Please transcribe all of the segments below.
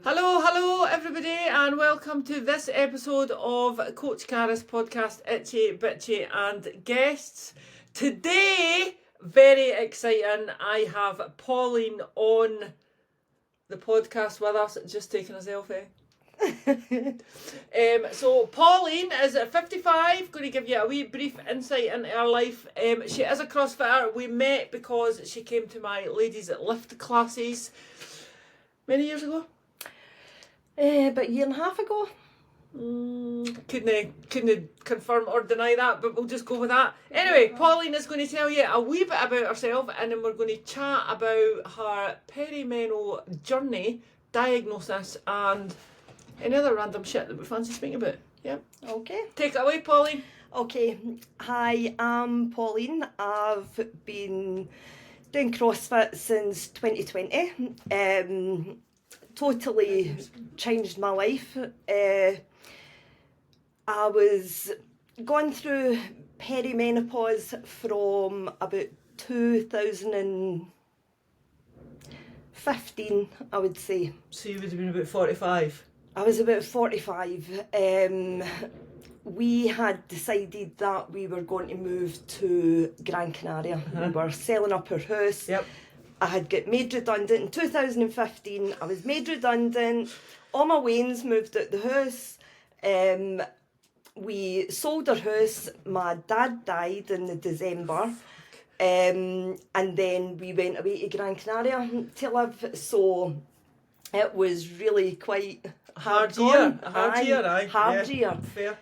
Hello everybody, and welcome to this episode of Coach Cara's podcast, Itchy, Bitchy and Guests. Today, very exciting, I have Pauline on the podcast with us, just taking a selfie. So Pauline is at 55, going to give you a wee brief insight into her life. She is a CrossFitter. We met because she came to my Ladies at Lift classes many years ago. About a year and a half ago. Couldn't confirm or deny that, but we'll just go with that. Anyway, Pauline is going to tell you a wee bit about herself, and then we're going to chat about her peri-meno journey, diagnosis, and any other random shit that we fancy speaking about. Yeah. Okay. Take it away, Pauline. Okay. Hi, I'm Pauline. I've been doing CrossFit since 2020. Totally changed my life. I was going through peri-menopause from about 2015, I would say. So you would have been about 45. I was about 45. We had decided that we were going to move to Gran Canaria. We were selling up our house. Yep. I had got made redundant in 2015. I was made redundant. All my wains moved out the house. We sold our house. My dad died in the December. And then we went away to Gran Canaria to live. So it was really quite hard year. going. Hard year. Fair.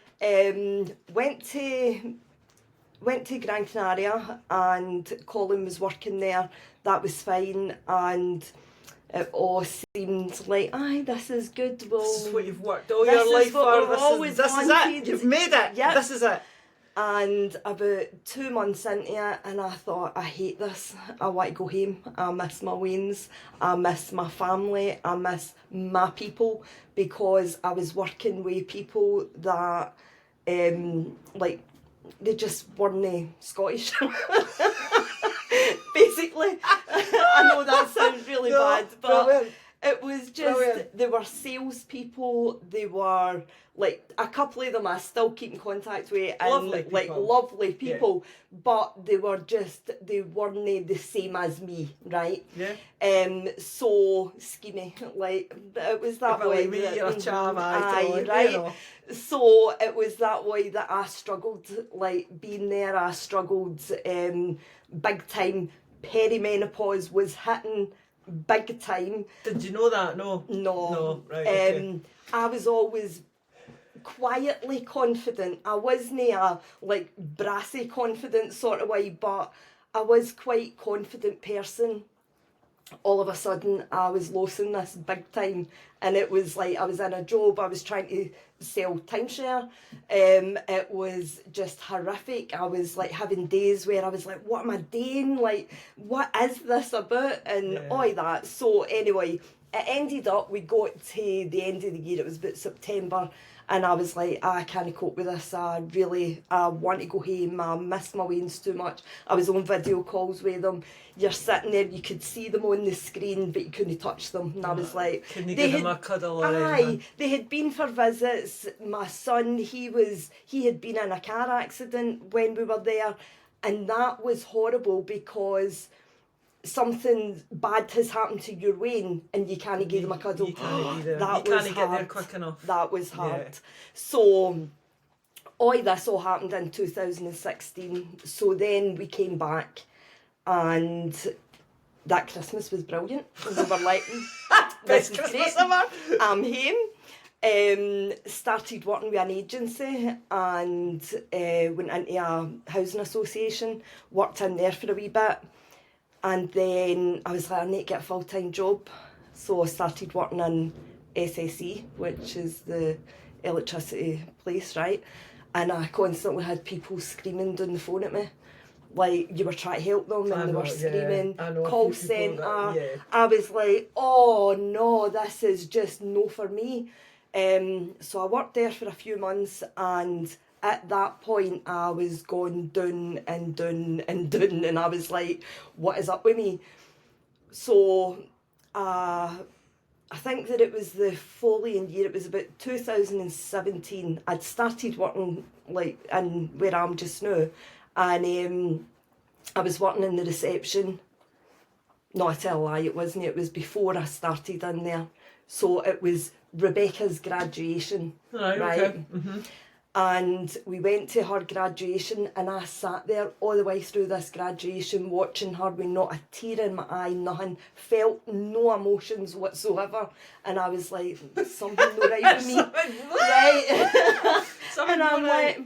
Went to Gran Canaria, and Colin was working there. That was fine, and it all seemed like, this is good. Well, this is what you've worked all your life for. This is it. You've made it. Yep. This is it. And about 2 months into it, and I thought, I hate this. I want to go home. I miss my wains. I miss my family. I miss my people, because I was working with people that, they just weren't Scottish. Basically. I know that sounds really bad, but brilliant. It was just, brilliant. They were salespeople. They were, a couple of them I still keep in contact with, and lovely people, yeah. But they weren't the same as me, right? Yeah. So schemy, it was that way. You're a chav, right? You know. So it was that way that I struggled, being there. I struggled big time. Peri-menopause was hitting big time. Did you know that? No. Right. Okay. I was always quietly confident. I wasn't a brassy confident sort of way, but I was quite confident person. All of a sudden I was losing this big time, and it was I was in a job. I was trying to sell timeshare. It was just horrific. I was having days where I was what am I doing? What is this about? And all that. So anyway, it ended up, we got to the end of the year, it was about September, and I was I can't cope with this. I want to go home. I miss my wains too much. I was on video calls with them. You're sitting there, you could see them on the screen, but you couldn't touch them. And I was couldn't you give them a cuddle or anything? They had been for visits. My son, he had been in a car accident when we were there, and that was horrible, because something bad has happened to your wain and you can't give them a cuddle. You can't be there. That you was can't hard. Get there quick enough. That was hard. Yeah. So all this all happened in 2016. So then we came back, and that Christmas was brilliant. We were this is Christmas great. Ever. I'm home. Started working with an agency, and went into a housing association, worked in there for a wee bit. And then I was I need to get a full-time job. So I started working in SSE, which is the electricity place, right? And I constantly had people screaming down the phone at me. You were trying to help them, and they were screaming, call centre. Yeah. I was oh no, this is just no for me. So I worked there for a few months, and at that point I was going down and down and down, and I was what is up with me? So I I think that it was the following year, it was about 2017, I'd started working like in where I'm just now, and I was working in the reception. No, I tell a lie, it wasn't. It was before I started in there. So it was Rebecca's graduation, Right, okay. Mm-hmm. And we went to her graduation, and I sat there all the way through this graduation watching her with not a tear in my eye, nothing, felt no emotions whatsoever, and I was like, something not right with me, right? And I'm like,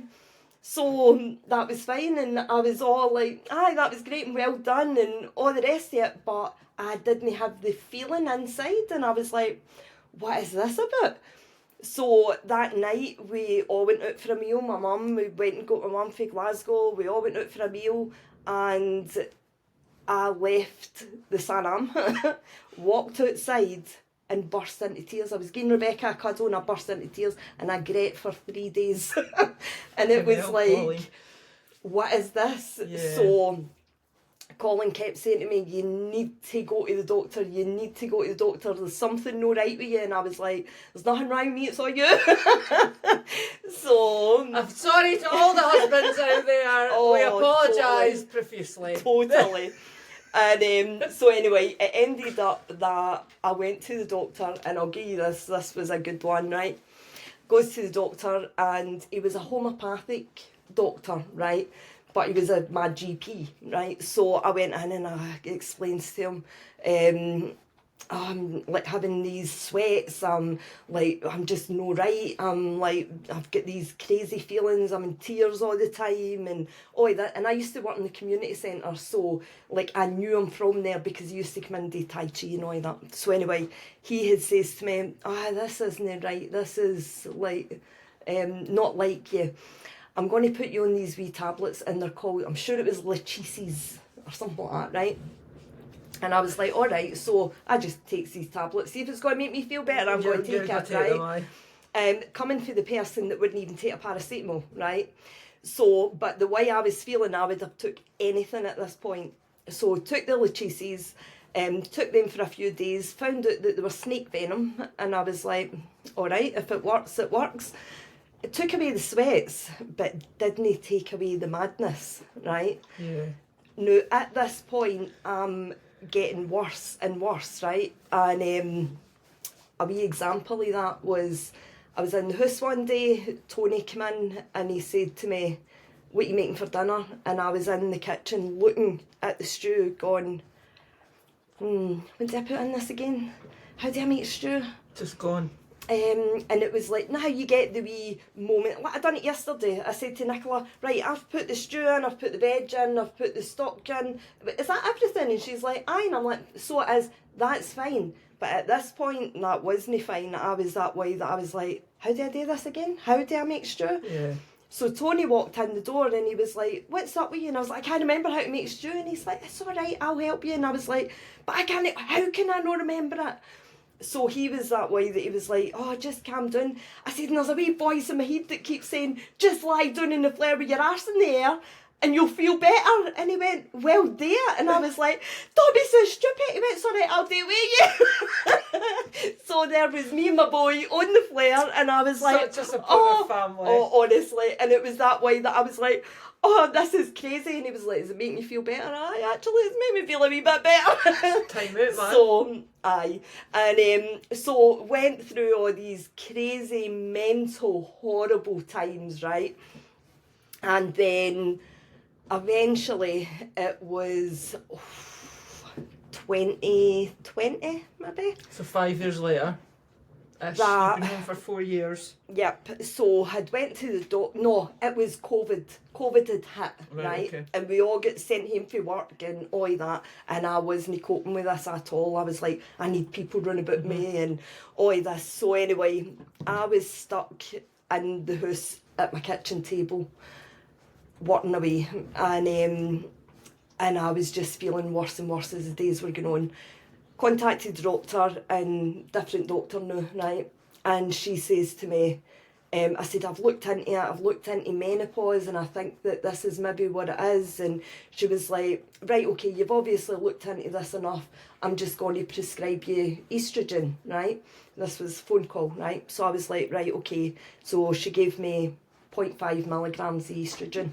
so that was fine, and I was all like, aye, that was great and well done and all the rest of it, but I didn't have the feeling inside, and I was like, what is this about? So that night we all went out for a meal. My mum, we went and got my mum from Glasgow. We all went out for a meal, and I left the Sanam, walked outside and burst into tears. I was giving Rebecca a cuddle and I burst into tears, and I gret for 3 days. And it was like, Pauline, what is this? Yeah. So Colin kept saying to me, you need to go to the doctor, you need to go to the doctor, there's something no right with you. And I was like, there's nothing wrong with me, it's all you. So I'm sorry to all the husbands out there. We apologise profusely. Totally. And so anyway, it ended up that I went to the doctor, and I'll give you this was a good one, right? Goes to the doctor, and he was a homeopathic doctor, right? But he was my GP, right? So I went in and I explained to him, I'm like having these sweats, I'm just no right, I've got these crazy feelings, I'm in tears all the time and all that. And I used to work in the community centre, so like I knew him from there because he used to come in and do Tai Chi and all that. So anyway, he had says to me, this isn't right, this is like not like you. I'm going to put you on these wee tablets, and they're called, I'm sure it was Lachesis or something like that, right? And I was like, all right, so I just take these tablets. See if it's going to make me feel better, I'm going to take it, right? Coming for the person that wouldn't even take a paracetamol, right? So, but the way I was feeling, I would have took anything at this point. So took the Lachesis, took them for a few days, found out that they were snake venom, and I was like, all right, if it works, it works. It took away the sweats, but didn't take away the madness, right? Yeah. Now, at this point, I'm getting worse and worse, right? And a wee example of that was, I was in the house one day, Tony came in and he said to me, what are you making for dinner? And I was in the kitchen looking at the stew going, when did I put in this again? How do I make stew? Just gone. And it was like, now you get the wee moment. Like I done it yesterday. I said to Nicola, right, I've put the stew in, I've put the veg in, I've put the stock in. Is that everything? And she's like, aye. And I'm like, so it is, that's fine. But at this point, that wasn't fine. I was that way that I was like, how do I do this again? How do I make stew? Yeah. So Tony walked in the door and he was like, what's up with you? And I was like, I can't remember how to make stew. And he's like, it's all right, I'll help you. And I was like, but I can't, how can I not remember it? So he was that way that he was like, oh, just calm down. I said, and there's a wee voice in my head that keeps saying, just lie down in the flare with your arse in the air and you'll feel better. And he went, well, there. And I was like, don't be so stupid. He went, sorry, I'll do it with you. So there was me and my boy on the flare, and I was like, such a supportive family. Oh, honestly. And it was that way that I was like, oh, this is crazy. And he was like, does it make me feel better? Aye, actually, it's made me feel a wee bit better. Time out, man. So, aye. And so went through all these crazy, mental, horrible times, right? And then eventually it was 2020, maybe. So 5 years later. You've been home for 4 years. Yep. So had went to the no, it was COVID. COVID had hit, right? Okay. And we all got sent home for work and all that. And I wasn't coping with this at all. I was like, I need people running about me and all this. So anyway, I was stuck in the house at my kitchen table, working away, and I was just feeling worse and worse as the days were going on. Contacted the doctor, and different doctor now, right? And she says to me, I said, I've looked into it, I've looked into menopause, and I think that this is maybe what it is. And she was like, right, okay, you've obviously looked into this enough. I'm just going to prescribe you estrogen, right? This was a phone call, right? So I was like, right, okay. So she gave me 0.5 milligrams of estrogen.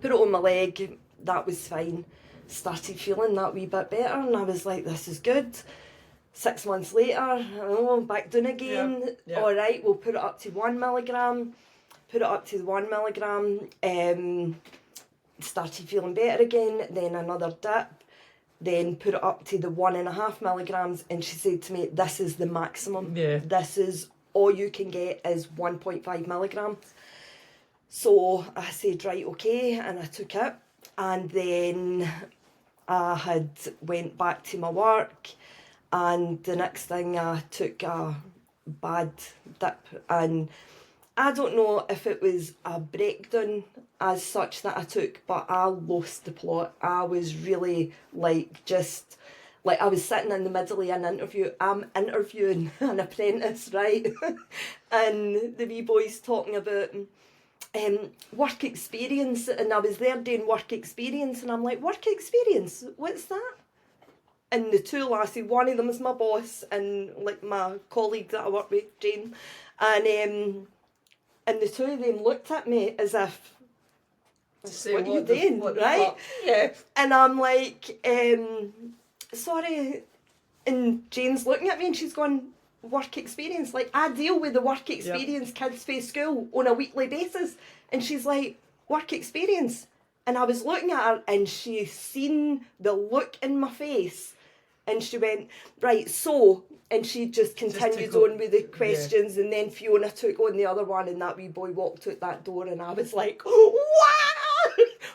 Put it on my leg, that was fine. Started feeling that wee bit better, and I was like, this is good. 6 months later, back down again. Yeah. All right, we'll put it up to 1 milligram. Put it up to the 1 milligram. Started feeling better again. Then another dip. Then put it up to the 1.5 milligrams. And she said to me, this is the maximum. Yeah. This is all you can get is 1.5 milligrams. So I said, right, okay. And I took it. And then I had went back to my work. And the next thing, I took a bad dip, and I don't know if it was a breakdown as such that I took, but I lost the plot. I was really I was sitting in the middle of an interview. I'm interviewing an apprentice, right? And the wee boy's talking about work experience, and I was there doing work experience, and I'm like, work experience? What's that? And the two lasses, one of them is my boss and like my colleague that I work with, Jane, and the two of them looked at me as if, what are you doing, right? Yeah. And I'm like, sorry. And Jane's looking at me and she's going, work experience? Like, I deal with the work experience kids for school on a weekly basis. And she's like, work experience? And I was looking at her and she seen the look in my face. And she went, right, so, and she just continued on with the questions, and then Fiona took on the other one, and that wee boy walked out that door, and I was like, wow,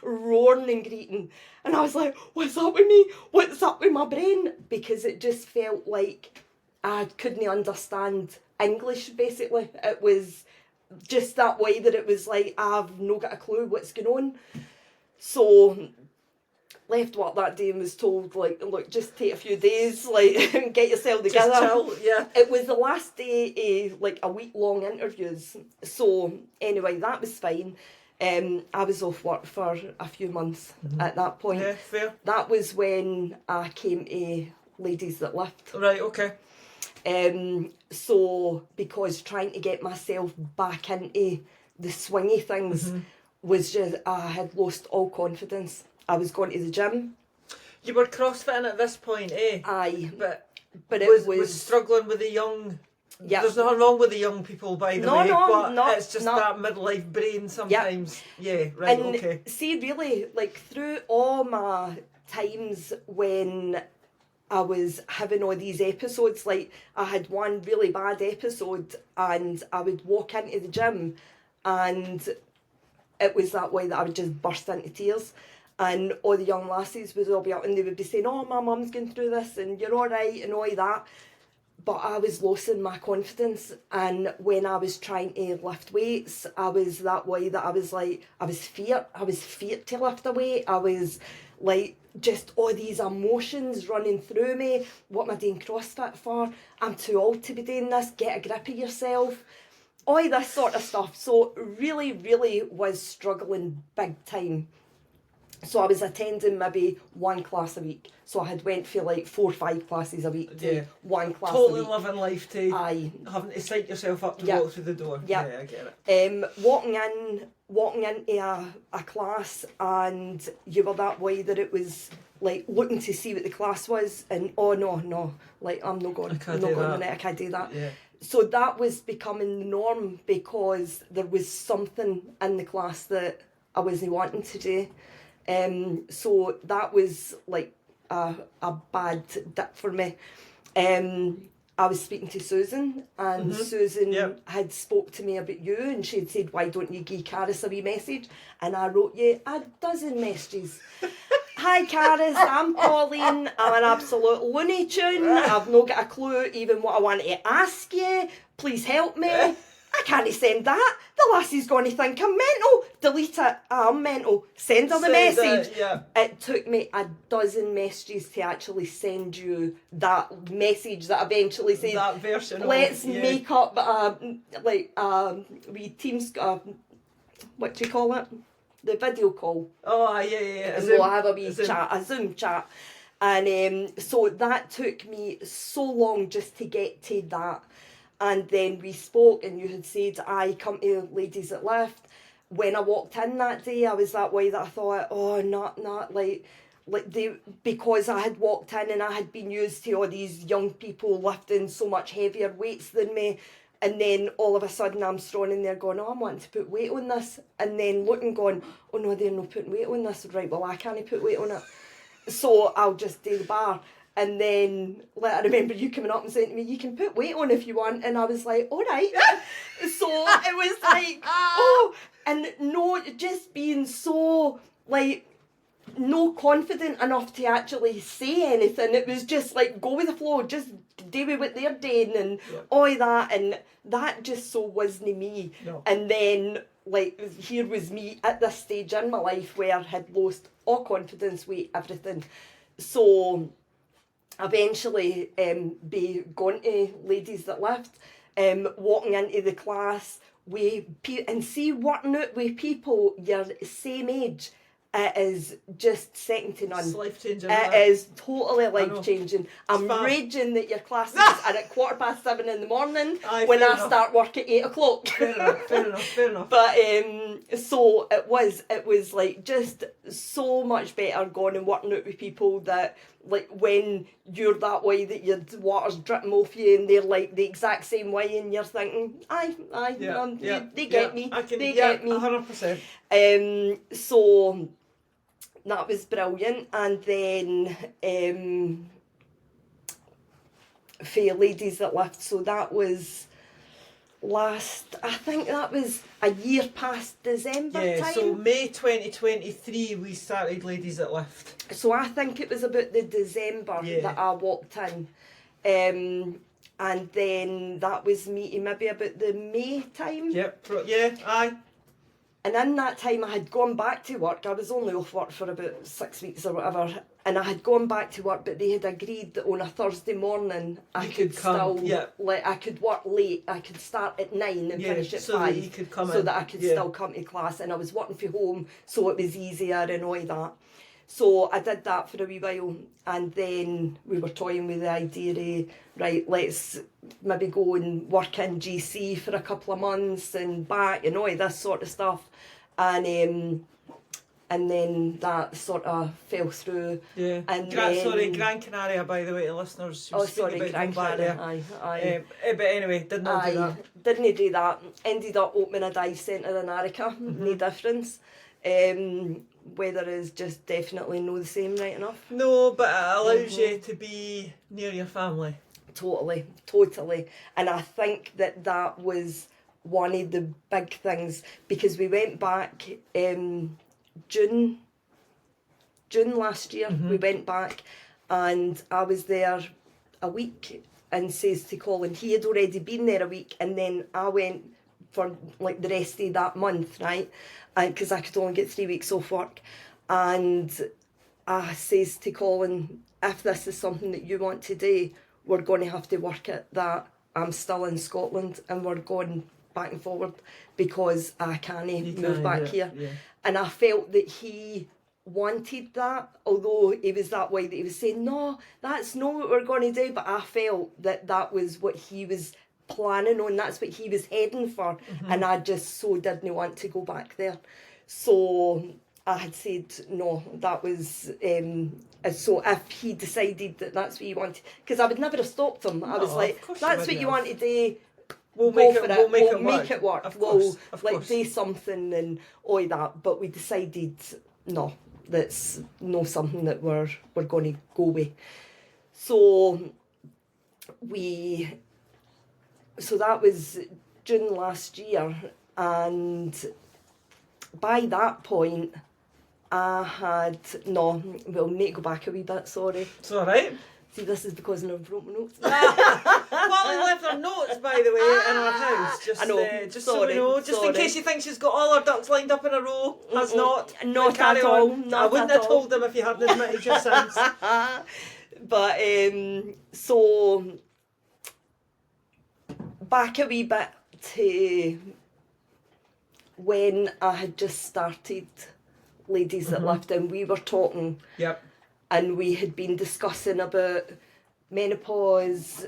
roaring and greeting. And I was like, what's up with me? What's up with my brain? Because it just felt like I couldn't understand English, basically. It was just that way that it was like, I've no got a clue what's going on. So left work that day and was told, like, look, just take a few days, like, get yourself together. Just chill, yeah. It was the last day of, like, a week-long interviews. So, anyway, that was fine. I was off work for a few months at that point. Yeah, fair. That was when I came to Ladies That Lift. Right, okay. So, because trying to get myself back into the swingy things was just, I had lost all confidence. I was going to the gym. You were crossfitting at this point, eh? Aye. But it was struggling with the young... Yeah. There's nothing wrong with the young people, by the way, but it's just no. that midlife brain sometimes. Yeah, right, and okay. See, really, like, through all my times when I was having all these episodes, like, I had one really bad episode and I would walk into the gym and it was that way that I would just burst into tears. And all the young lassies would all be up and they would be saying, oh, my mum's going through this and you're all right and all that. But I was losing my confidence, and when I was trying to lift weights, I was that way that I was like, I was feared to lift a weight. I was like, just all these emotions running through me. What am I doing CrossFit for? I'm too old to be doing this. Get a grip of yourself. All this sort of stuff. So really, really was struggling big time. So I was attending maybe one class a week. So I had went for like 4 or 5 classes a week to one class a week. Totally living life to having to psych yourself up to walk through the door. Yeah, I get it. Walking into a class, and you were that way that it was like looking to see what the class was, and oh no, like I'm not going I can't do that. Yeah. So that was becoming the norm because there was something in the class that I wasn't wanting to do. So that was like a bad dip for me. I was speaking to Susan, and Susan had spoke to me about you, and she had said, why don't you give Caris a wee message? And I wrote you a dozen messages. Hi Caris, I'm Pauline, I'm an absolute Looney Tune, I've not got a clue even what I want to ask you, please help me. I can't send that. The lassie's going to think I'm mental. Delete it. I'm mental. Send her the message. It took me a dozen messages to actually send you that message that eventually said, that version. Let's make up we Teams. What do you call it? The video call. Oh, yeah. And we'll have a wee chat, a Zoom chat. And so that took me so long just to get to that. And then we spoke and you had said, I come to Ladies That Lift. When I walked in that day, I was that way that I thought, oh, not like they, because I had walked in and I had been used to all these young people lifting so much heavier weights than me. And then all of a sudden I'm standing there going, oh, I'm wanting to put weight on this. And then looking going, oh no, they're not putting weight on this. Right, well, I can't put weight on it. So I'll just do the bar. And then I remember you coming up and saying to me, you can put weight on if you want. And I was like, all right. So it was like, oh, and no, just being so like, no confident enough to actually say anything. It was just like, go with the flow, just do with what they're doing and all that. And that just so wasn't me. No. And then like, here was me at this stage in my life where I had lost all confidence, weight, everything. So eventually be going to Ladies That Lift, walking into the class and see working out with people your same age. It is just second to none. It's life-changing. It is totally life-changing. I'm raging that your classes are at 7:15 in the morning when I start work at 8 o'clock. Fair enough. But so it was like just so much better going and working out with people that like when you're that way that your water's dripping off you and they're like the exact same way and you're thinking, they get me. They get me. 100%. So that was brilliant. And then for Ladies That Lift, so that was I think that was a year past December time. So May 2023 we started Ladies That Lift. So I think it was about the December that I walked in. And then that was meeting maybe about the May time. Aye. And in that time I had gone back to work. I was only off work for about 6 weeks or whatever. And I had gone back to work, but they had agreed that on a Thursday morning I could still, I could work late. I could start at 9 and finish at 5. That you could come so that I could still come to class. And I was working from home, so it was easier and all that. So I did that for a wee while, and then we were toying with the idea of, right, let's maybe go and work in GC for a couple of months and back and all this sort of stuff. And then that sort of fell through. Yeah. And Gran Canaria, by the way, to listeners. Gran Canaria. Aye. But anyway, did not do that. Didn't do that. Ended up opening a dive centre in Arica. No difference. Weather is just definitely no the same, right enough. No, but it allows you to be near your family. Totally. And I think that was one of the big things, because we went back June last year. We went back and I was there a week, and says to Colin, he had already been there a week, and then I went for like the rest of that month, right? Because I could only get 3 weeks off work. And I says to Colin, if this is something that you want to do, we're going to have to work at that. I'm still in Scotland and we're going back and forward because I can't move back here. Yeah. And I felt that he wanted that, although he was that way that he was saying, no, that's not what we're going to do. But I felt that was what he was planning on, that's what he was heading for, and I just so didn't want to go back there. So I had said no, that was so if he decided that that's what he wanted, because I would never have stopped him. I was like, that's what you want to do, we'll make it work. We'll do something and all that. But we decided no, that's not something that we're going to go with. So that was June last year, and by that point I had we'll need to go back a wee bit, sorry. It's alright. See, this is because I've wrote my notes. Pauline left her notes, by the way, in our house, just I know. Just sorry, so we know, just in sorry. case you think she's got all her ducks lined up in a row. Has not. Not Carry at on. all. I Not wouldn't at have all. told them if you hadn't admitted your sins. But so back a wee bit to when I had just started Ladies That Lift, and we were talking, Yep. and we had been discussing about menopause,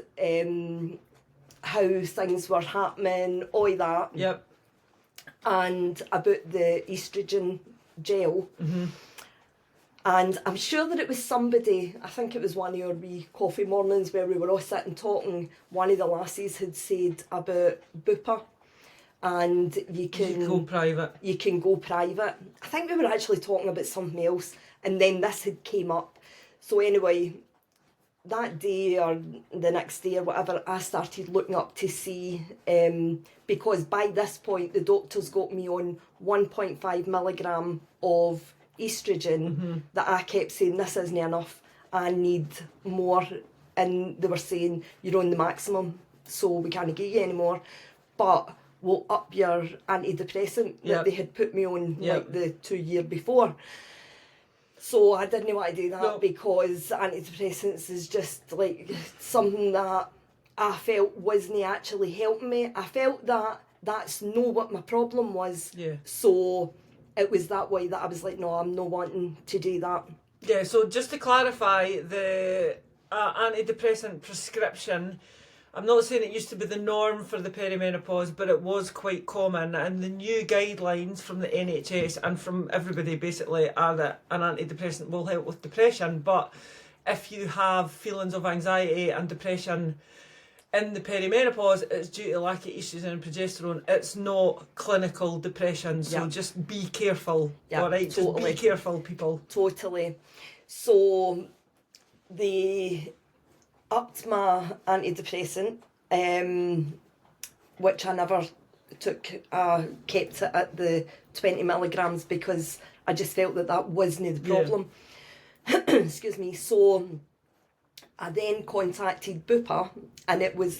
how things were happening, all that, Yep. and about the estrogen gel. And I'm sure that it was somebody, I think it was one of your wee coffee mornings where we were all sitting talking, one of the lassies had said about bupa, and you can go private. You can go private. I think we were actually talking about something else, and then this had came up. So anyway, that day or the next day or whatever, I started looking up to see, because by this point the doctors got me on 1.5 milligram of estrogen, that I kept saying, this isn't enough, I need more, and they were saying, you're on the maximum, so we can't get you anymore, but we'll up your antidepressant that they had put me on like the 2 year before. So I didn't want to do that because antidepressants is just like something that I felt wasn't actually helping me. I felt that that's not what my problem was. Yeah. So it was that way that I was like, no, I'm not wanting to do that. Yeah, so just to clarify, the antidepressant prescription, I'm not saying it used to be the norm for the peri-menopause, but it was quite common, and the new guidelines from the NHS and from everybody basically are that an antidepressant will help with depression, but if you have feelings of anxiety and depression in the peri-menopause, it's due to lack of estrogen and progesterone. It's not clinical depression, so just be careful, alright? Totally. Just be careful, people. Totally. So they upped my antidepressant, which I never took. I kept it at the 20 milligrams because I just felt that that wasn't the problem. Excuse me. So I then contacted Bupa, and it was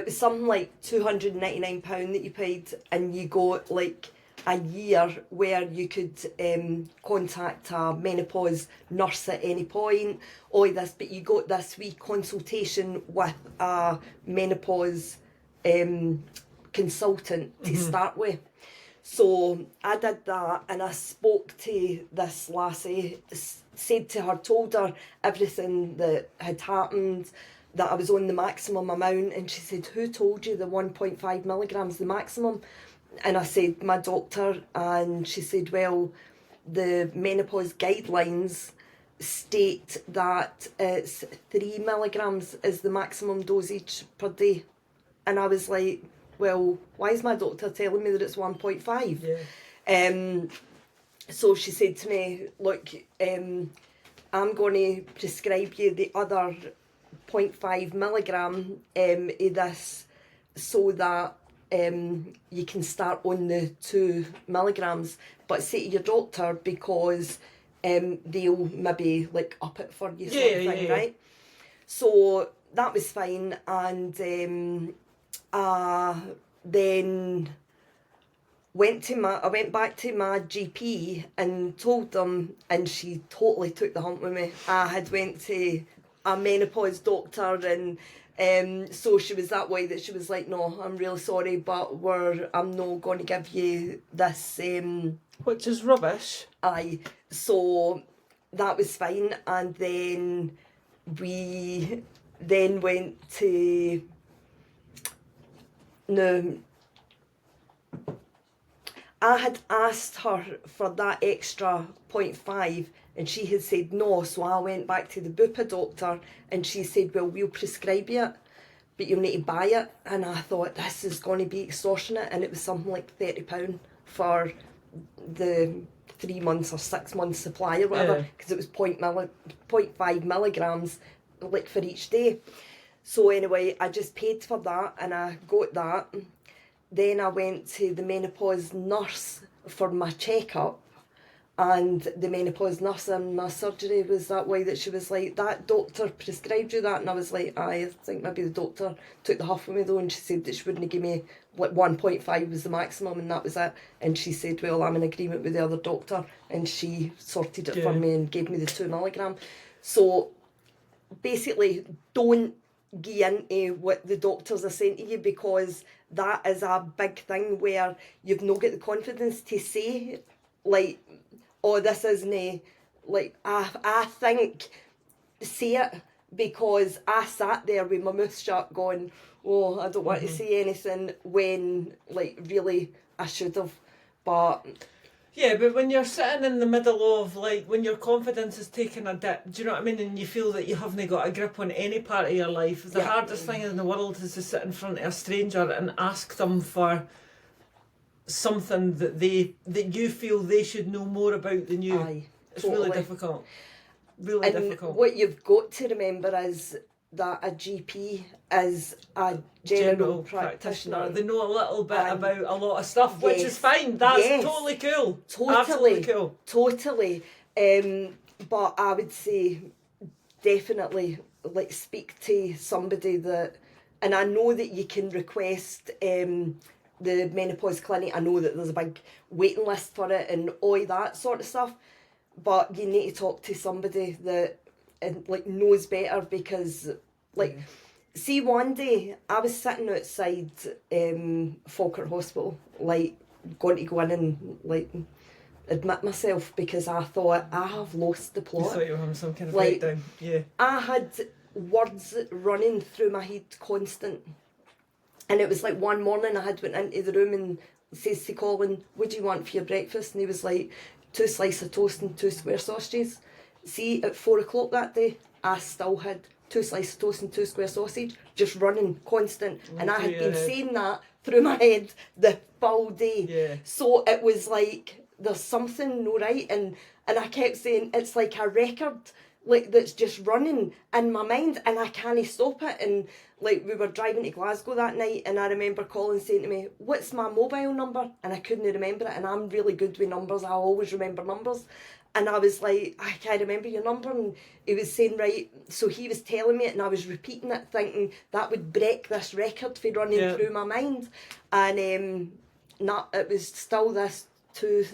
something like £299 that you paid, and you got like a year where you could contact a menopause nurse at any point, all this, but you got this wee consultation with a menopause consultant to start with. So I did that, and I spoke to this lassie, told her everything that had happened, that I was on the maximum amount, and she said, who told you the 1.5 milligrams the maximum? And I said, my doctor, and she said, well, the menopause guidelines state that it's 3 milligrams is the maximum dosage per day. And I was like, well, why is my doctor telling me that it's 1.5? Yeah. So she said to me, look, I'm going to prescribe you the other 0.5 milligram of this so that you can start on the 2 milligrams, but say to your doctor because they'll maybe like up it for you, sort of thing, right? So that was fine, and then I went back to my GP and told them, and she totally took the hump with me. I had went to a menopause doctor, and so she was that way that she was like, no, I'm really sorry, but I'm not going to give you this. Which is rubbish. Aye. So that was fine, and then we then went to I had asked her for that extra 0.5, and she had said no, so I went back to the Bupa doctor, and she said, well, we'll prescribe you it, but you'll need to buy it. And I thought, this is going to be extortionate, and it was something like £30 for the 3 months or 6 months supply or whatever, because it was 0.5 milligrams like for each day. So anyway, I just paid for that, and I got that. Then I went to the menopause nurse for my checkup, And the menopause nurse in my surgery was that way, that she was like, that doctor prescribed you that? And I was like, I think maybe the doctor took the huff of me though, and she said that she wouldn't give me, like 1.5 was the maximum and that was it. And she said, well, I'm in agreement with the other doctor, and she sorted it for me and gave me the 2 milligram. So basically, don't get into what the doctors are saying to you, because that is a big thing where you've not got the confidence to say, like, oh, this isn't, like, I think, say it, because I sat there with my mouth shut going, oh, I don't want to say anything, when, like, really I should have. But yeah, but when you're sitting in the middle of, like, when your confidence is taking a dip, do you know what I mean? And you feel that you haven't got a grip on any part of your life, the hardest thing in the world is to sit in front of a stranger and ask them for something that you feel they should know more about than you. aye, It's totally. really difficult. Really difficult. What you've got to remember is that a GP is a general practitioner. They know a little bit about a lot of stuff, which is fine. That's totally cool. Totally. Absolutely cool. Totally. But I would say definitely, like, speak to somebody that, and I know that you can request the menopause clinic. I know that there's a big waiting list for it and all that sort of stuff, but you need to talk to somebody that like knows better, because like see, one day I was sitting outside Falkirk Hospital, like going to go in and like admit myself, because I thought I have lost the plot. You thought you were having some kind of like, breakdown. Yeah. I had words running through my head constant. And it was like one morning I had went into the room and says to Colin, what do you want for your breakfast? And he was like, 2 slices of toast and 2 square sausages. See, at 4 o'clock that day, I still had 2 slices of toast and 2 square sausage, just running constant. And I had been saying that through my head the full day. Yeah. So it was like, there's something no right. And I kept saying, it's like a record, like, that's just running in my mind and I can't stop it. And like, we were driving to Glasgow that night and I remember Colin saying to me, what's my mobile number? And I couldn't remember it, and I'm really good with numbers, I always remember numbers. And I was like, I can't remember your number. And he was saying, right, so he was telling me it and I was repeating it, thinking that would break this record for running through my mind. And it was still this two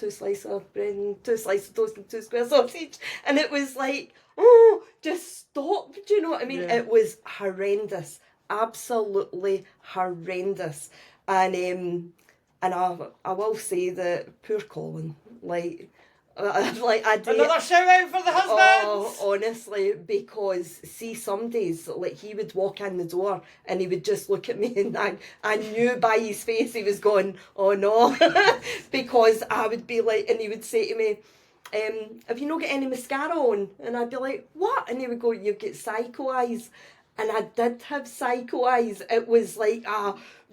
slices of bread and 2 slices of toast and 2 square sausage. And it was like, oh, just stop. Do you know what I mean? Yeah. It was horrendous. Absolutely horrendous. And I will say that poor Colin, like I did. Another shout out for the husbands. Oh, honestly, because see, some days like he would walk in the door and he would just look at me, and I knew by his face he was going, oh no, because I would be like, and he would say to me, have you not got any mascara on? And I'd be like, what? And he would go, you've got psycho eyes. And I did have psycho eyes. It was like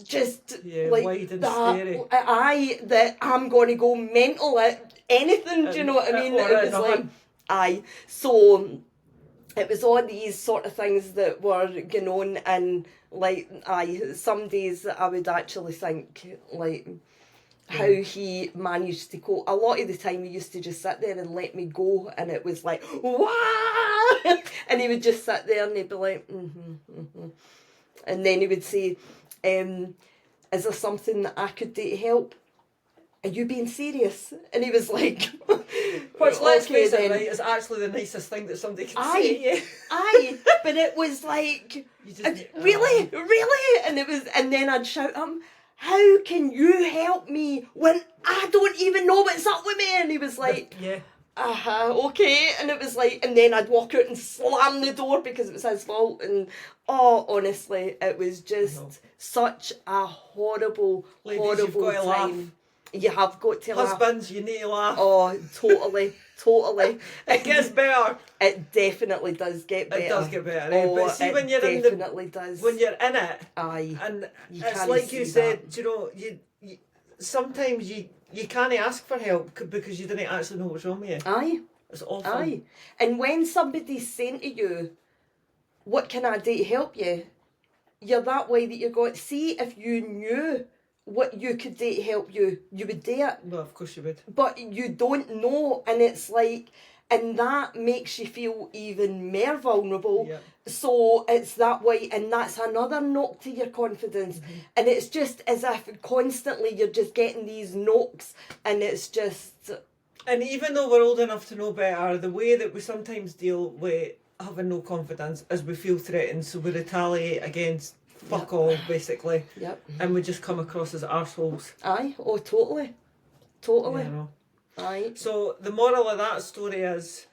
just like wide and that scary. eye that I'm going to go mental at anything. Do you know what I mean? It was like aye. So it was all these sort of things that were going on, and like aye, some days I would actually think like how he managed to cope. A lot of the time he used to just sit there and let me go, and it was like, wah! And he would just sit there and he'd be like, and then he would say, is there something that I could do to help? Are you being serious? And he was like, which, let's face it, right, is actually the nicest thing that somebody can say to you. Aye, but it was like, really? And it was, and then I'd shout at him, how can you help me when I don't even know what's up with me? And he was like, okay. And it was like, and then I'd walk out and slam the door because it was his fault. And oh, honestly, it was just such a horrible, Ladies, horrible you've got to time. laugh. You have got to laugh. Husbands, you need to laugh. Oh, totally. It gets better. It definitely does get better. It does get better. Eh? But see, when you're in when you're in it, aye, and it's like you said, you know, you sometimes you can't ask for help because you didn't actually know what's wrong with you. Aye, it's awful. Aye, and when somebody's saying to you, "What can I do to help you?" You're that way that you're going. See, if you knew what you could do to help you, you would do it. Well, of course you would. But you don't know, and it's like, and that makes you feel even more vulnerable. Yep. So it's that way, and that's another knock to your confidence. And it's just as if constantly you're just getting these knocks, and it's just... And even though we're old enough to know better, the way that we sometimes deal with having no confidence is we feel threatened, so we retaliate against fuck all, basically. Yep. And we just come across as arseholes. Aye, oh, totally. Totally. You know? Aye. So the moral of that story is,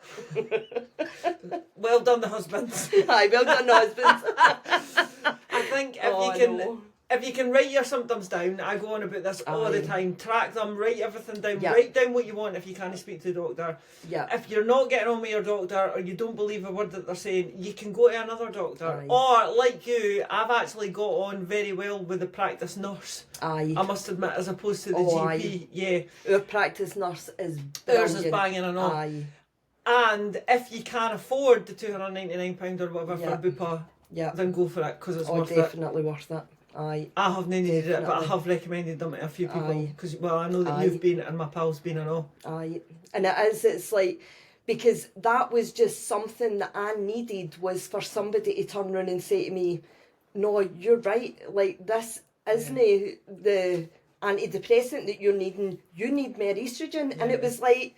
well done the husbands. Aye, well done, husbands. I think No. if you can write your symptoms down, I go on about this all the Aye. time, track them, write everything down, Yep. write down what you want if you can't speak to the doctor. Yeah. If you're not getting on with your doctor or you don't believe a word that they're saying, you can go to another doctor. Aye. Or, like you, I've actually got on very well with the practice nurse, Aye. I must admit, as opposed to the Oh, GP. aye. Yeah, Our practice nurse is brilliant. theirs is banging and all. Aye. And if you can't afford the £299 or whatever Yeah. for a bupa, Yeah. then go for it, because it's Oh, worth it. definitely worth it. Aye. I haven't needed it, but I Definitely. have recommended them to a few people, Aye. because, well, I know that Aye. you've been and my pal's been and all. Aye. And it's like, because that was just something that I needed, was for somebody to turn around and say to me, no, you're right, like, this isn't the antidepressant that you're needing, you need more estrogen. And it was like,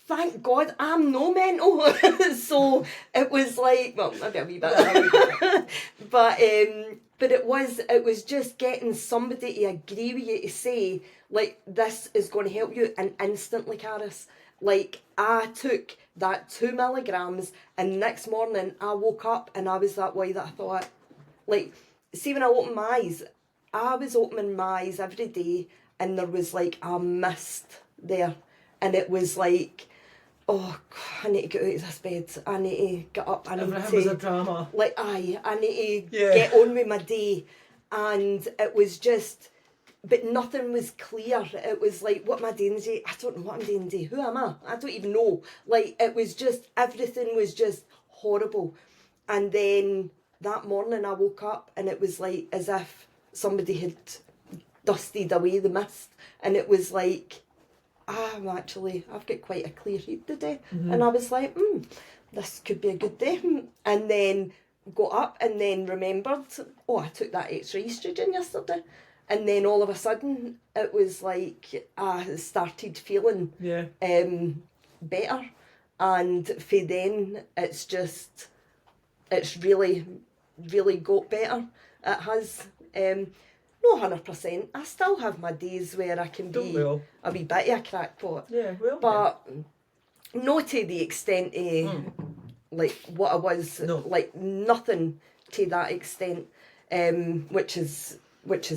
thank God I'm no mental. So it was like, well, maybe a wee bit. But it was just getting somebody to agree with you to say, like, this is going to help you. And instantly, Caris, like, I took that 2 milligrams, and next morning I woke up and I was that way that I thought, like, see, when I opened my eyes, I was opening my eyes every day and there was like a mist there. And it was like, oh, God, I need to get out of this bed. I need to get up. I need Everything was a to, drama. like, I need to Yeah. get on with my day. And it was just, but nothing was clear. It was like, what am I doing today? I don't know what I'm doing today. Who am I? I don't even know. Like, it was just, everything was just horrible. And then that morning I woke up and it was like as if somebody had dusted away the mist. And it was like, I've got quite a clear head today. And I was like, this could be a good day. And then got up and then remembered, oh, I took that extra estrogen yesterday. And then all of a sudden it was like I started feeling better. And for then it's really, really got better. It has. No 100%. I still have my days where I can Don't be we all? a wee bit of a crackpot. Yeah, well. But not to the extent of like what I was. No. Like nothing to that extent. Which is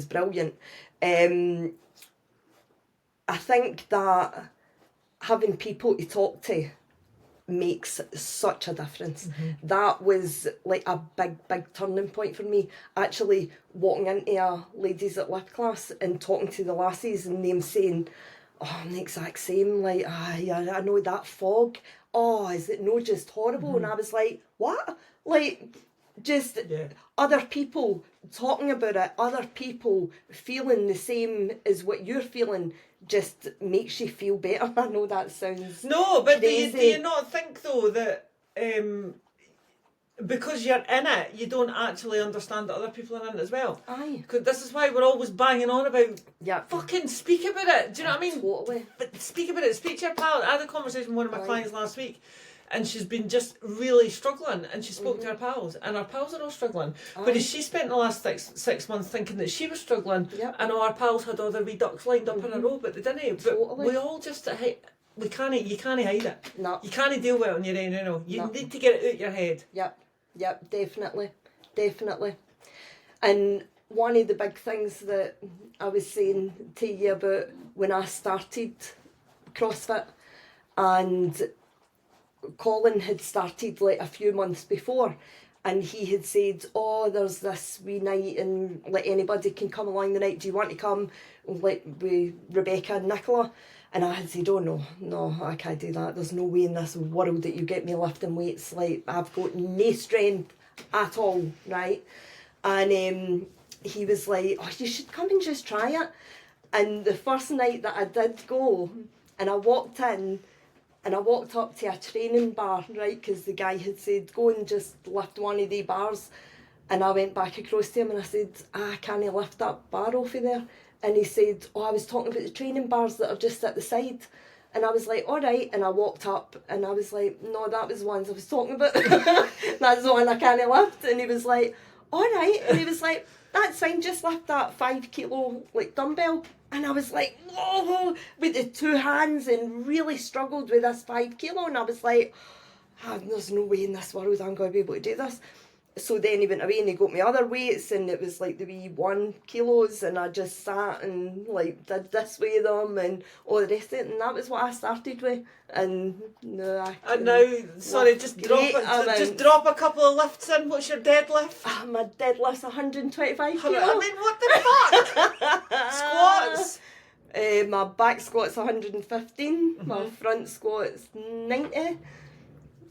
brilliant. I think that having people to talk to makes such a difference. That was like a big turning point for me. Actually walking into a ladies at lip class and talking to the lassies and them saying, oh, I'm the exact same, like, I know that fog, oh, is it no just horrible? And I was like, what? Like, just other people talking about it, other people feeling the same as what you're feeling, just makes you feel better. I know that sounds No, but do crazy. you not think though that because you're in it, you don't actually understand that other people are in it as well? Aye. Because this is why we're always banging on about Yeah. fucking speak about it. Do you know what I mean? Totally. But speak about it. Speak to your pal. I had a conversation with one of my Aye. clients last week, and she's been just really struggling, and she spoke to her pals, and her pals are all struggling. Whereas she spent the last six months thinking that she was struggling, Yep. and all our pals had all their wee ducks lined up in a row, but they didn't. But Totally. we all just you can't hide it. No. You can't deal with it on your own. You know, you No. need to get it out your head. Yep, definitely. And one of the big things that I was saying to you about when I started CrossFit, and Colin had started like a few months before, and he had said, oh, there's this wee night and like anybody can come along the night, do you want to come, like with Rebecca and Nicola? And I had said, oh no, I can't do that. There's no way in this world that you get me lifting weights. Like, I've got no strength at all, right? And he was like, oh, you should come and just try it. And the first night that I did go, and I walked in, and I walked up to a training bar, right, because the guy had said, go and just lift one of the bars. And I went back across to him and I said, I can't lift that bar off of there. And he said, I was talking about the training bars that are just at the side. And I was like, all right. And I walked up and I was like, no, that was the ones I was talking about. That's the one I can't lift. And he was like, all right. And he was like, that's fine, just lift that 5 kilo dumbbell. And I was like, whoa, with the 2 hands, and really struggled with this 5 kilo. And I was like, there's no way in this world I'm going to be able to do this. So then he went away and he got me other weights, and it was like the wee 1 kilos, and I just sat and did this with them and all the rest of it, and that was what I started with. And no, and now, sorry, just drop a couple of lifts in. What's your deadlift? My deadlift's 125 kilo. I mean, what the fuck? Squats? My back squat's 115. My front squat's 90.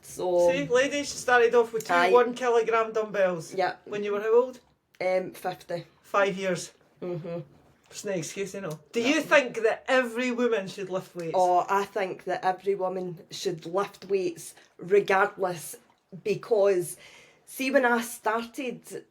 So, see, ladies, you started off with 2 1 kilogram dumbbells. Yeah. When you were how old? 50. 5 years. It's no excuse, you know. Do you think that every woman should lift weights? Oh, I think that every woman should lift weights regardless, because see, when I started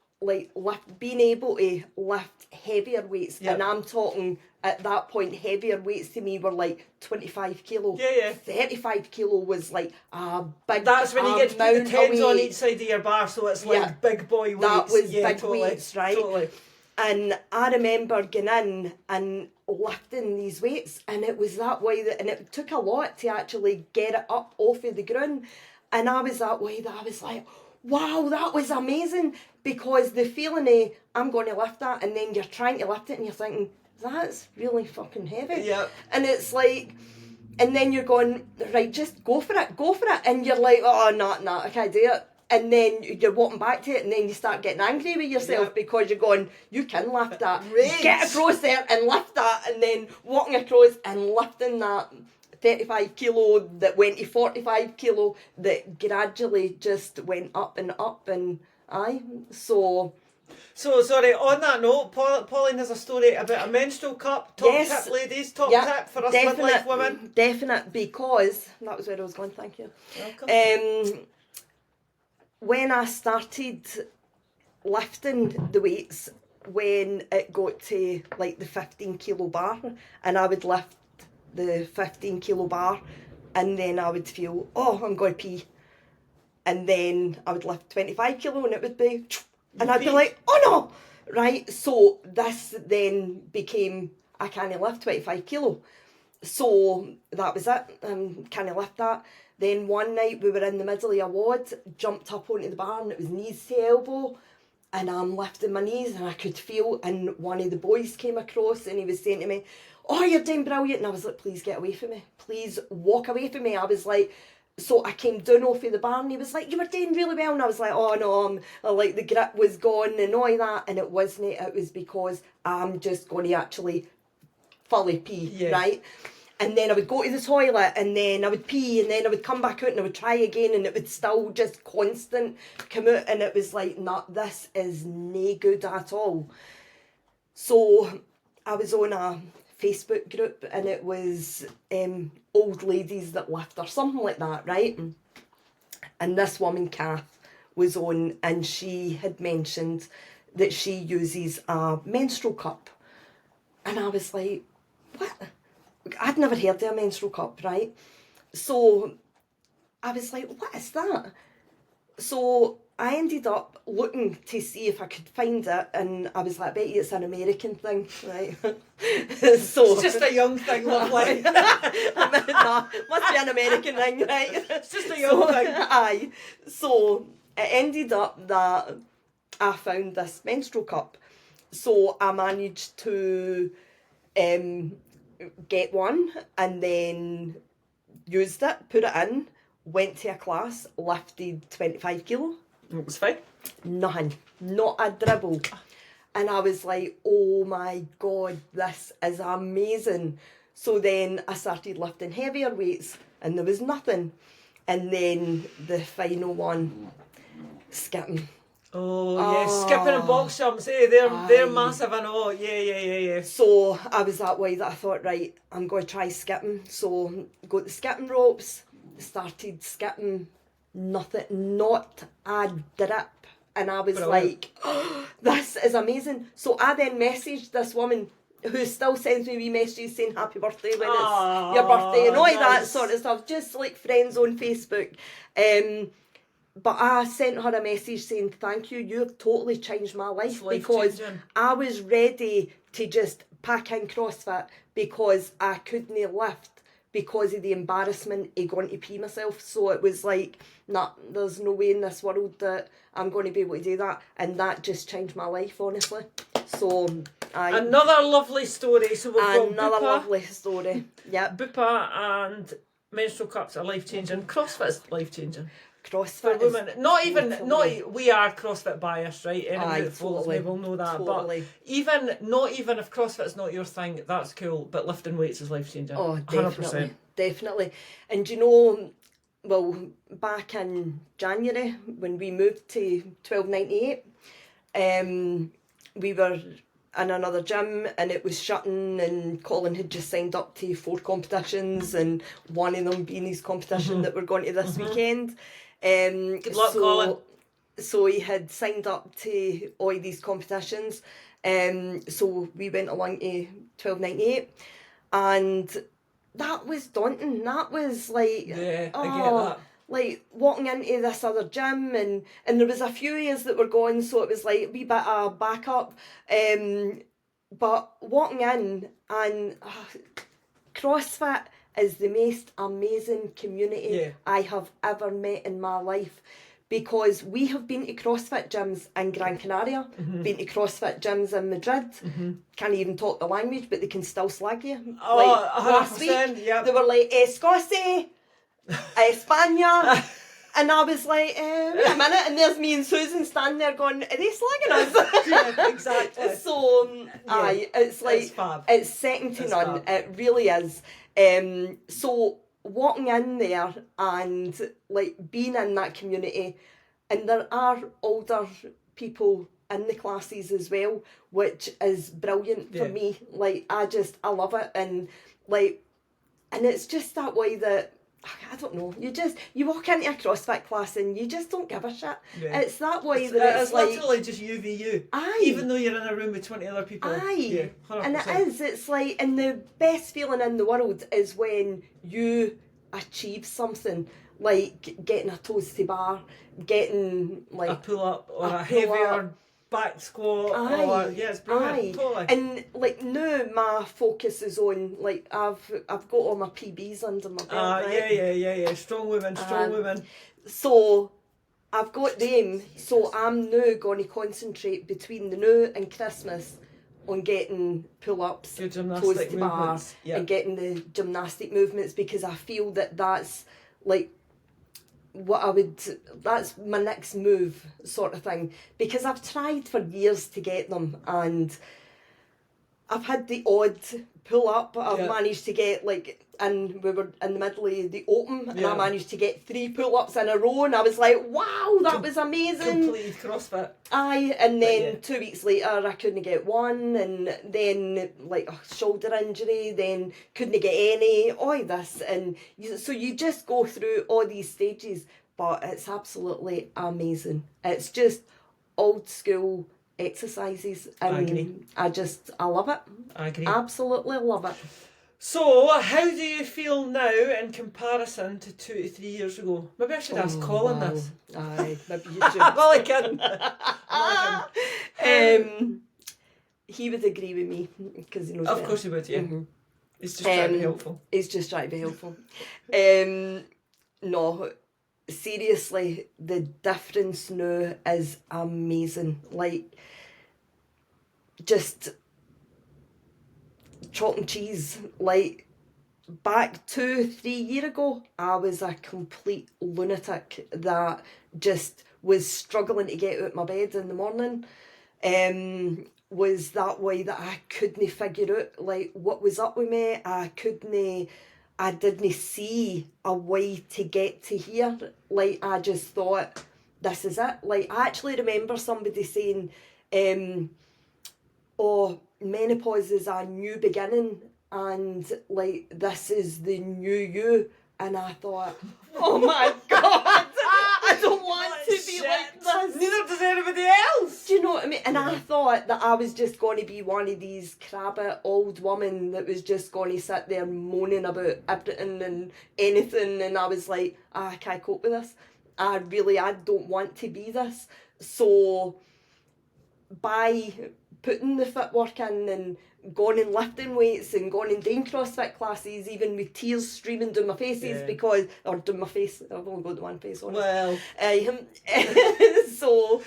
being able to lift heavier weights, and I'm talking at that point, heavier weights to me were 25 kilo. Yeah. 35 kilo was a big. That's when you get to put the tens on each side of your bar, so it's big boy weights. That was big totally, weights, right? Totally. And I remember going in and lifting these weights, and it was that way and it took a lot to actually get it up off of the ground. And I was that way that I was like, wow, that was amazing, because the feeling of I'm going to lift that, and then you're trying to lift it and you're thinking, that's really fucking heavy. Yeah. And it's and then you're going, right, just go for it. And you're like, oh, no, I can't do it. And then you're walking back to it, and then you start getting angry with yourself because you're going, you can lift that. Rage. Get across there and lift that. And then walking across and lifting that 35 kilo that went to 45 kilo that gradually just went up and up. And So, sorry, on that note, Pauline has a story about a menstrual cup. Top tip, ladies, tip for us midlife women. Definite, because that was where I was going, thank you. Welcome. When I started lifting the weights, when it got to the 15 kilo bar, and I would lift the 15 kilo bar, and then I would feel, I'm going to pee. And then I would lift 25 kilo and it would be, and I'd be like, oh no, right? So this then became, I can't lift 25 kilo. So that was it, can't lift that. Then one night we were in the middle of a ward, jumped up onto the bar, and it was knees to elbow, and I'm lifting my knees and I could feel, and one of the boys came across and he was saying to me, oh, you're doing brilliant. And I was like, please get away from me. Please walk away from me. I was like, so I came down off of the bar and he was like, you were doing really well. And I was like, oh no, the grip was gone and all that. And it wasn't. It was because I'm just going to actually fully pee, right? And then I would go to the toilet, and then I would pee, and then I would come back out and I would try again, and it would still just constant come out. And it was like, nah, this is no good at all. So I was on a Facebook group, and it was old ladies that lift or something like that, right? And this woman, Kath, was on, and she had mentioned that she uses a menstrual cup. And I was like, what? I'd never heard of a menstrual cup, right? So I was like, what is that? So I ended up looking to see if I could find it, and I was like, I bet you it's an American thing, right? So it's just a young thing, lovely. No, must be an American thing, right? It's just a young thing. Aye. So it ended up that I found this menstrual cup. So I managed to get one, and then used it, put it in, went to a class, lifted 25 kilo. It was fine. Nothing. Not a dribble. And I was like, oh my God, this is amazing. So then I started lifting heavier weights, and there was nothing. And then the final one, skipping. Oh, yeah, skipping and box jumps, they're Aye. massive, I know. Yeah. So I was that way that I thought, right, I'm going to try skipping. So got the skipping ropes, started skipping, nothing, not a drip. And I was Brilliant. like, oh, this is amazing. So I then messaged this woman who still sends me wee messages saying happy birthday when it's your birthday and all that nice. sort of stuff, just like friends on Facebook. But I sent her a message saying, thank you, you've totally changed my life, because I was ready to just pack in CrossFit because I couldn't lift because of the embarrassment of going to pee myself. So it was like, nah, there's no way in this world that I'm going to be able to do that. And that just changed my life, honestly. So another lovely story. So we've got another Bupa. lovely story. Yep. Bupa and menstrual cups are life changing. CrossFit's life changing. CrossFit for women. Not even totally. we are CrossFit biased, right? Anyone that follows me will know that. Totally. But not even if CrossFit's not your thing, that's cool. But lifting weights is life changing. Oh, 100%. Definitely. And you know, well, back in January when we moved to 1298, we were in another gym and it was shutting, and Colin had just signed up to 4 competitions, and one of them being his competition that we're going to this weekend. Good luck, Colin. So he had signed up to all these competitions. So we went along to 1298, and that was daunting. That was like, yeah, I get that. Like walking into this other gym, and there was a few years that were going, so it was like a wee bit of backup. But walking in, and CrossFit is the most amazing community I have ever met in my life, because we have been to CrossFit gyms in Gran Canaria, been to CrossFit gyms in Madrid, can't even talk the language, but they can still slag you. Oh, like 100%, last week, they were like, Escocia, España, and I was like, wait a minute, and there's me and Susan standing there going, are they slagging us? Yeah, exactly. So, aye, it's like, it's second to none, it really is. So walking in there and like being in that community, and there are older people in the classes as well, which is brilliant for me. Like I love it, and it's just that way that I don't know, you walk into a CrossFit class and you just don't give a shit. It's that way it's like, literally just you v you. Aye. Even though you're in a room with 20 other people. Aye. Yeah, and it's like, and the best feeling in the world is when you achieve something, like getting a toasty bar, getting like a pull-up or a heavier back squat. Or, it's brilliant. Totally. And like now my focus is on, like I've got all my PBs under my belt. Right? Yeah. Strong women. So I've got them. So I'm now going to concentrate between the now and Christmas on getting pull-ups, toasty bar, and getting the gymnastic movements, because I feel that that's like that's my next move sort of thing, because I've tried for years to get them, and I've had the odd pull up. I've managed to get and we were in the middle of the open, and I managed to get 3 pull ups in a row, and I was like, wow, that was amazing. Complete CrossFit. Aye, and then 2 weeks later I couldn't get one, and then like a shoulder injury, then couldn't get any, all this, and so you just go through all these stages, but it's absolutely amazing. It's just old school exercises, and I agree. I love it. I agree. Absolutely love it. So, how do you feel now in comparison to 2 to 3 years ago? Maybe I should ask Colin this. Aye, maybe you should. I'm only kidding. He would agree with me, because he knows Of better. course he would, yeah. He's just trying to be helpful. He's just trying to be helpful. No, seriously, the difference now is amazing. Like, just chalk and cheese. Like, back 2-3 years ago, I was a complete lunatic that just was struggling to get out of my bed in the morning. Was that way that I couldn't figure out like what was up with me. I didn't see a way to get to here. Like, I just thought this is it. Like, I actually remember somebody saying, oh, menopause is a new beginning, and like, this is the new you. And I thought, oh my God, I don't want to be like this. Neither does anybody else. Do you know what I mean? And I thought that I was just going to be one of these crabby old women that was just going to sit there moaning about everything and anything. And I was like, I can't cope with this. I don't want to be this. So by putting the footwork in and going and lifting weights and going and doing CrossFit classes, even with tears streaming down my faces down my face, I've only got one face on. Well. So,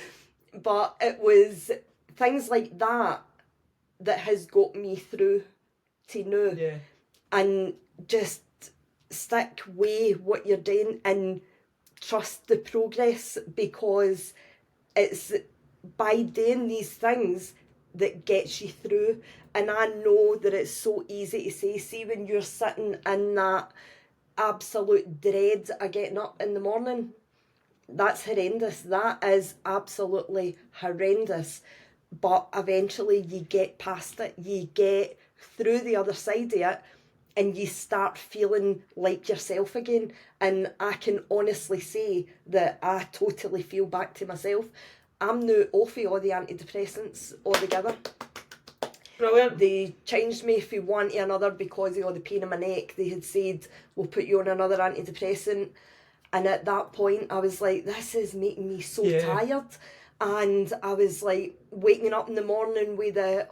but it was things like that has got me through to now. Yeah. And just stick with what you're doing and trust the progress, because it's by doing these things that gets you through. And I know that it's so easy to say, see when you're sitting in that absolute dread of getting up in the morning, that's horrendous. That is absolutely horrendous. But eventually you get past it, you get through the other side of it, and you start feeling like yourself again. And I can honestly say that I totally feel back to myself. I'm now off of all the antidepressants altogether. Brilliant. They changed me from one to another because of all the pain in my neck. They had said, we'll put you on another antidepressant. And at that point, I was like, this is making me so tired. And I was like waking up in the morning with a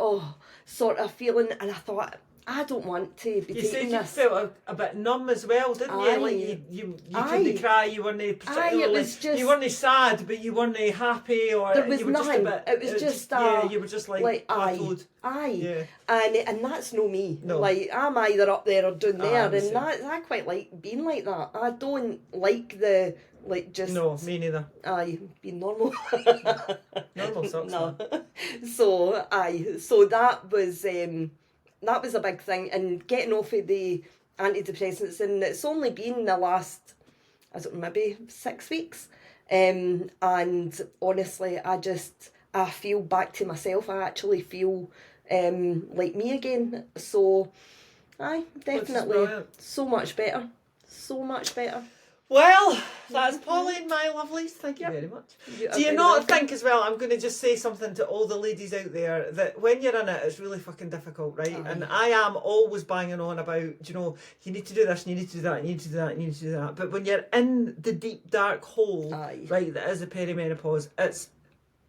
sort of feeling. And I thought, I don't want to be taking this. You said you felt a bit numb as well, didn't you? Like you couldn't cry, you weren't particularly, it was just, you weren't sad, but you weren't happy, or there was you were nothing. just a bit, it was just you were just like plateaued. Yeah. And that's no me. No. Like, I'm either up there or down there, and I quite like being like that. I don't like the just no, me neither. Being normal. Normal sucks. No. So that was a big thing, and getting off of the antidepressants, and it's only been the last, maybe 6 weeks, and honestly, I feel back to myself. I actually feel like me again. So, definitely so much better. Well, that's Pauline, my lovelies. Thank you very much. Do you not think as well, I'm going to just say something to all the ladies out there, that when you're in it, it's really fucking difficult, right? And I am always banging on about, you need to do this, and you need to do that, and you need to do that, and you need to do that. But when you're in the deep, dark hole, right, that is a peri-menopause, it's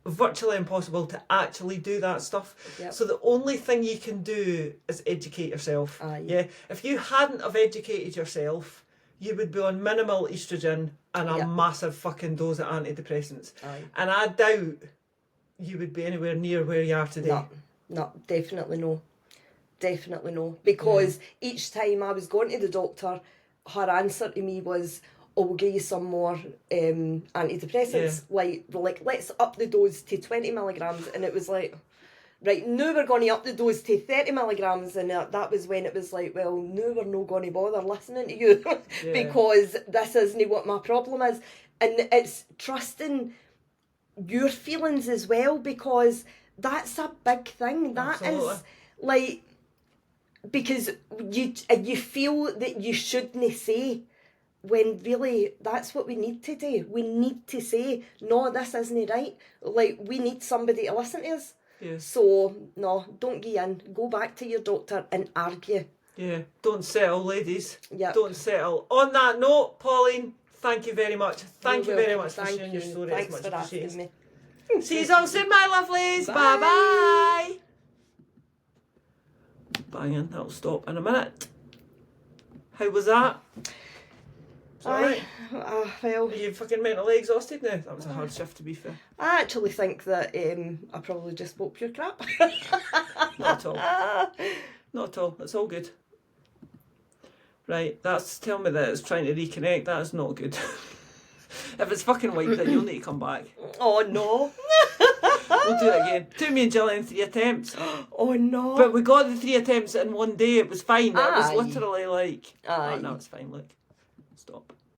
virtually impossible to actually do that stuff. So the only thing you can do is educate yourself. Yeah. If you hadn't have educated yourself, you would be on minimal estrogen and a massive fucking dose of antidepressants. And I doubt you would be anywhere near where you are today. No, definitely no. Because each time I was going to the doctor, her answer to me was, we'll give you some more antidepressants. Like, let's up the dose to 20 milligrams. And it was like, right, now we're going to up the dose to 30 milligrams, and that was when it was like, well, now we're not going to bother listening to you because this isn't what my problem is. And it's trusting your feelings as well, because that's a big thing. That is like, because you feel that you shouldn't say, when really that's what we need to do. We need to say, no, this isn't right. Like, we need somebody to listen to us. So, no, don't give in. Go back to your doctor and argue. Yeah, don't settle, ladies. Don't settle. On that note, Pauline, thank you very much. Thank you very much for sharing your story. Thanks it's much for asking me. See you all soon, my lovelies. Bye-bye. Banging, that'll stop in a minute. How was that? Well, are you fucking mentally exhausted now? That was a hard shift, to be fair. I actually think that I probably just spoke pure crap. Not at all. Not at all. It's all good. Right, that's tell me that it's trying to reconnect. That is not good. If it's fucking wiped, then you'll need to come back. Oh no. We'll do it again. Took me and Gillian 3 attempts. Oh no. But we got the 3 attempts in one day. It was fine. It was literally like, oh no, it's fine. Look, stop.